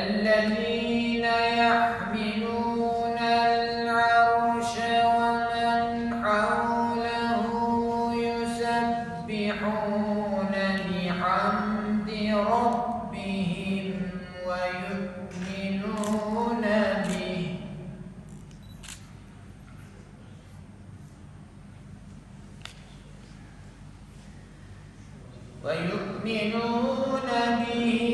الذين يحملون العرش ومن حوله يسبحون بحمد ربهم ويؤمنون به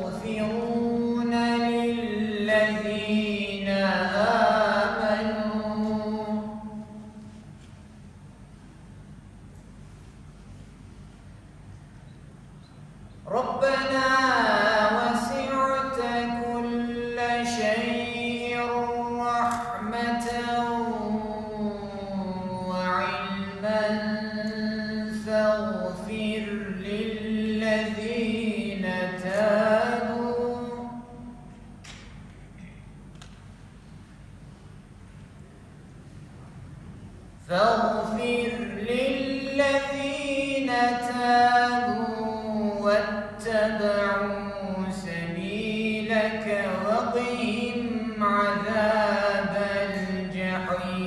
ويستغفرون للذين آمنوا ربنا وسعت كل شيء رحمة وعلما فاغفر للذين تابوا واتبعوا سبيلك وقهم عذاب الجحيم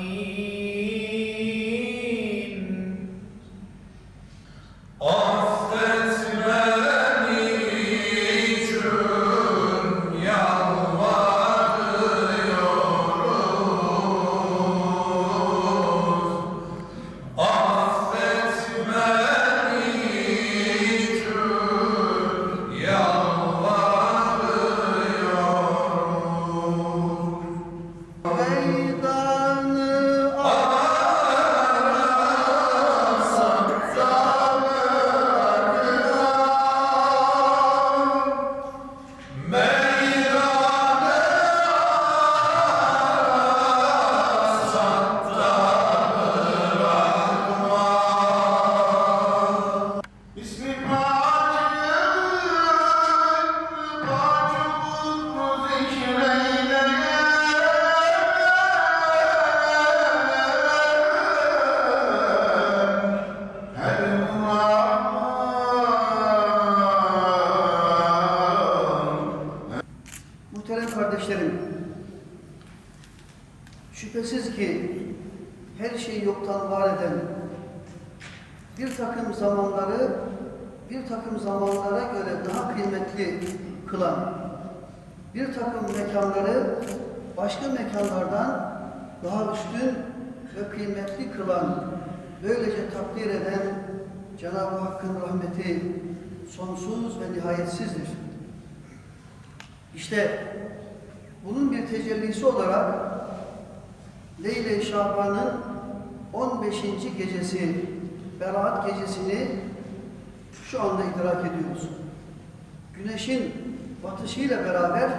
Muhterem kardeşlerim, şüphesiz ki her şeyi yoktan var eden, bir takım zamanlara göre daha kıymetli kılan, bir takım mekanları başka mekanlardan daha üstün ve kıymetli kılan, böylece takdir eden Cenab-ı Hakk'ın rahmeti sonsuz ve nihayetsizdir. İşte bunun bir tecellisi olarak Leyle-i Şaban'ın 15. gecesi, Berat gecesini şu anda idrak ediyoruz. Güneşin batışıyla beraber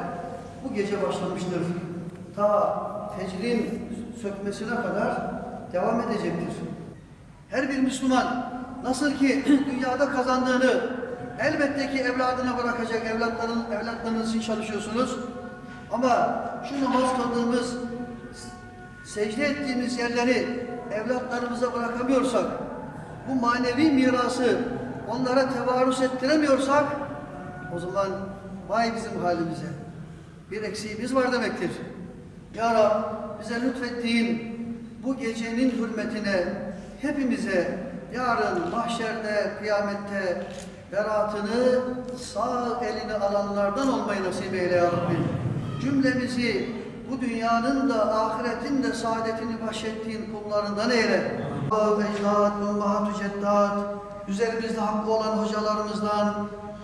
bu gece başlamıştır. Ta fecrin sökmesine kadar devam edecektir. Her bir Müslüman nasıl ki dünyada kazandığını elbette ki evladına bırakacak, evlatlarınız için çalışıyorsunuz. Ama şu namaz kıldığımız, secde ettiğimiz yerleri evlatlarımıza bırakamıyorsak, bu manevi mirası onlara tevarüs ettiremiyorsak, o zaman vay bizim halimize. Bir eksiğimiz var demektir. Ya Rab, bize lütfettiğin bu gecenin hürmetine hepimize yarın mahşerde, kıyamette beratını sağ eline alanlardan olmayı nasip eyle ya Rabbi. Cümlemizi bu dünyanın da ahiretin de saadetini bahşettiğin kullarından eyle. Ecdat, ummahat-ı ceddat, üzerimizde hakkı olan hocalarımızdan,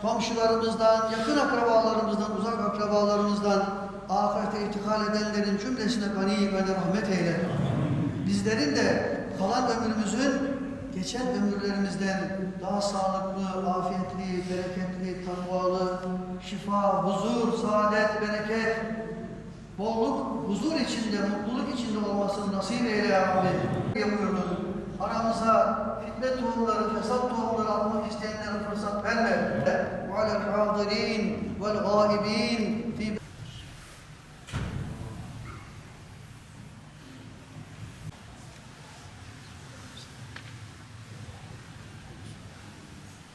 komşularımızdan, yakın akrabalarımızdan, uzak akrabalarımızdan, ahirete irtikal edenlerin cümlesine gani ve rahmet eyle. Bizlerin de kalan ömrümüzün geçen ömürlerimizden daha sağlıklı, afiyetli, bereketli, takvalı, şifa, huzur, saadet, bereket, bolluk, huzur içinde, mutluluk içinde olmasını nasip eyle ya Rabbi. Yapıyoruz. Aramıza fitne tohumları, fesat tohumları atmak isteyenlere fırsat verme. وَعَلَى الْحَاضِرِينَ وَالْغَائِبِينَ فِي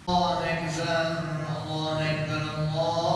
الله أكبر الله أكبر الله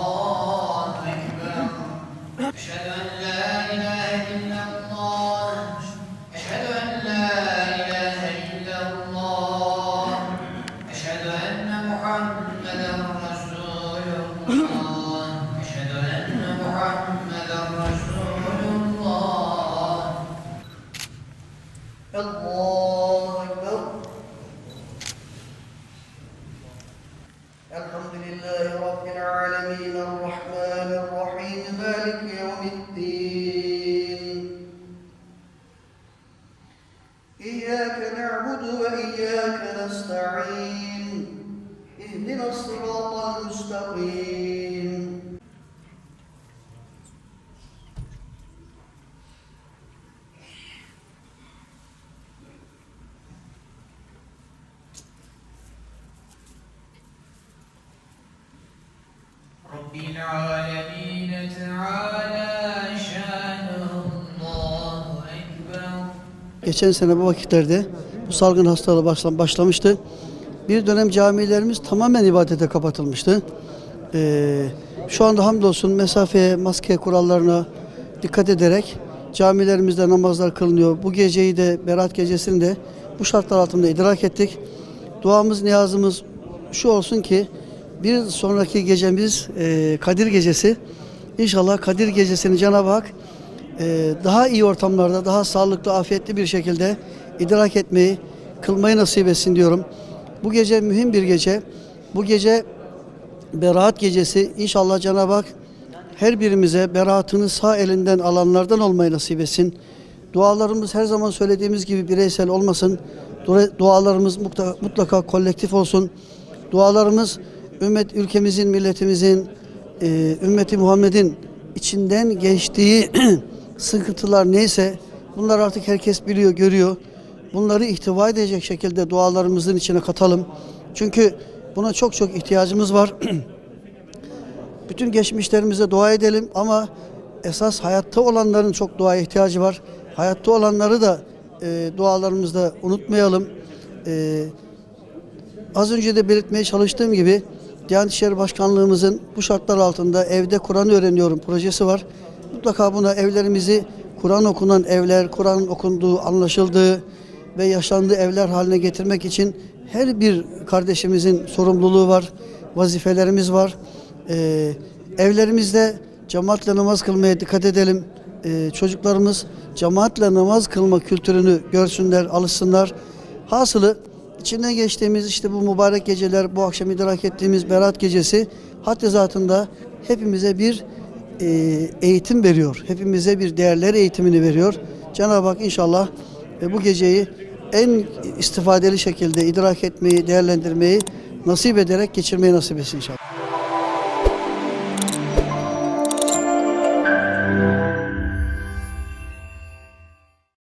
نعبد وإياك نستعين اهدنا الصراط المستقيم رب العالمين تعالى شانه الله أكبر. Geçen sene bu vakitlerde bu salgın hastalığı başlamıştı. Bir dönem camilerimiz tamamen ibadete kapatılmıştı. Şu anda hamdolsun mesafeye, maske kurallarına dikkat ederek camilerimizde namazlar kılınıyor. Bu geceyi de, Berat gecesini de bu şartlar altında idrak ettik. Duamız, niyazımız şu olsun ki bir sonraki gecemiz Kadir Gecesi. İnşallah Kadir Gecesi'ni Cenab-ı Hak daha iyi ortamlarda, daha sağlıklı, afiyetli bir şekilde idrak etmeyi, kılmayı nasip etsin diyorum. Bu gece mühim bir gece. Bu gece Berat Gecesi. İnşallah Cenab-ı Hak her birimize beraatını sağ elinden alanlardan olmayı nasip etsin. Dualarımız her zaman söylediğimiz gibi bireysel olmasın. Dualarımız mutlaka kolektif olsun. Dualarımız ülkemizin, milletimizin, ümmeti Muhammed'in içinden geçtiği sıkıntılar neyse bunlar artık herkes biliyor, görüyor. Bunları ihtiva edecek şekilde dualarımızın içine katalım. Çünkü buna çok çok ihtiyacımız var. Bütün geçmişlerimize dua edelim ama esas hayatta olanların çok duaya ihtiyacı var. Hayatta olanları da dualarımızda unutmayalım. Az önce de belirtmeye çalıştığım gibi Diyanet İşleri Başkanlığımızın bu şartlar altında evde Kur'an öğreniyorum projesi var. Mutlaka buna evlerimizi Kur'an okunan evler, Kur'an'ın okunduğu, anlaşıldığı ve yaşandığı evler haline getirmek için her bir kardeşimizin sorumluluğu var, vazifelerimiz var. Evlerimizde cemaatle namaz kılmaya dikkat edelim. Çocuklarımız cemaatle namaz kılma kültürünü görsünler, alışsınlar. Hasılı içinden geçtiğimiz işte bu mübarek geceler, bu akşam idrak ettiğimiz Berat Gecesi haddi zatında hepimize bir eğitim veriyor. Hepimize bir değerler eğitimini veriyor. Cenab-ı Hak inşallah bu geceyi en istifadeli şekilde idrak etmeyi, değerlendirmeyi nasip ederek geçirmeyi nasip etsin inşallah.